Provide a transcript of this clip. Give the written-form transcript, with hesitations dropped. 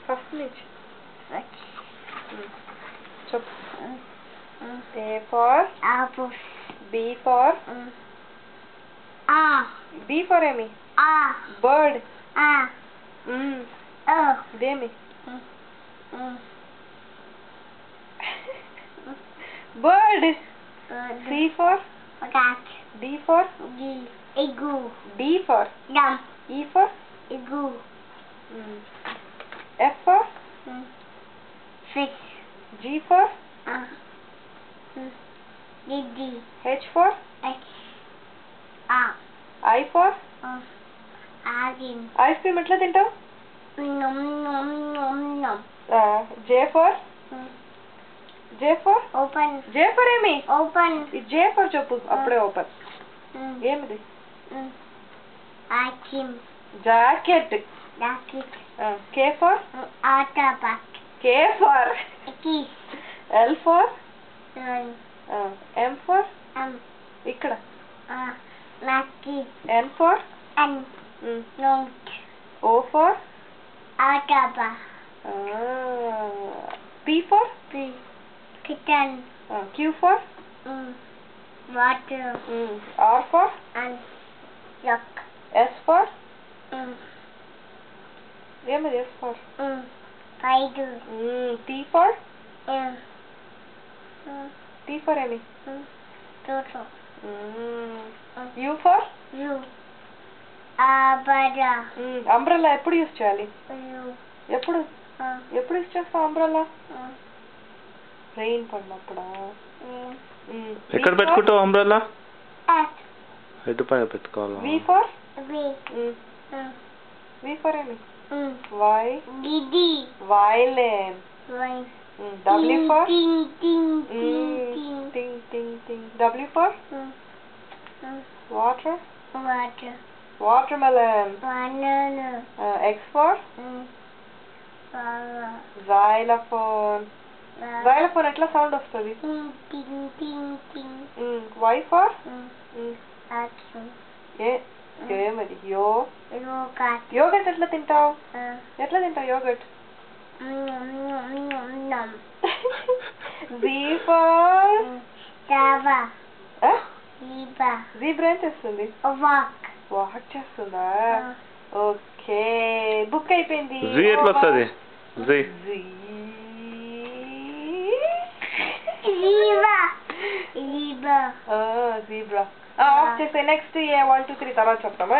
First నుంచి చెప్పు. A for apple. B for B for Amy. Bird. Demi. Bird. C for cat. D for Igloo. D for Dum. E for Igloo. F for Fish. G for Diddy. H for H. I for Agin. Ice cream ఎట్లా తింటావు? Nom nom nom nom. J for Open. J for ఏమి? Open. J for చెప్పు అప్పుడే open. ఏమిది? Akim. Jacket. Jacket. K for Artabat. K for Kiss. L for M for ఇక్కడ Lucky. N for Note. O for Artaba. P for Kitten. Q for Water. R for Duck. S for ఏమిది? S for Spider. T for ఏమి? Toto. U for You. Abada. Umbrella ఎప్పుడు use చేయాలి? You. ఎప్పుడు use చేస్తావు umbrella? Rain పడినప్పుడా? ఎక్కడ పెట్టుకుంటావు umbrella? At. పైన పెట్టుకోవాలా? V for ఏమి? Y. Didi. Violin. W for Ting. W for water. Water. Watermelon. Banana. X for xylophone. Xylophone ఎట్లా సౌండ్ వస్తుంది? Ting. Y for Action. ఏమది? Yogurt. యోగట్ ఎట్లా తింటావు? Yoghurt? Nom. Z for Java. Zebra. Zebra ఏం చేస్తుంది? Walk చేస్తుందా? Okay, book అయిపోయింది. G ఎట్లా వస్తుంది? Zebra. జీబ్రా. ఆఫ్ చేస్తే నెక్స్ట్ 1 2 3 తర్వాత చెప్తామా?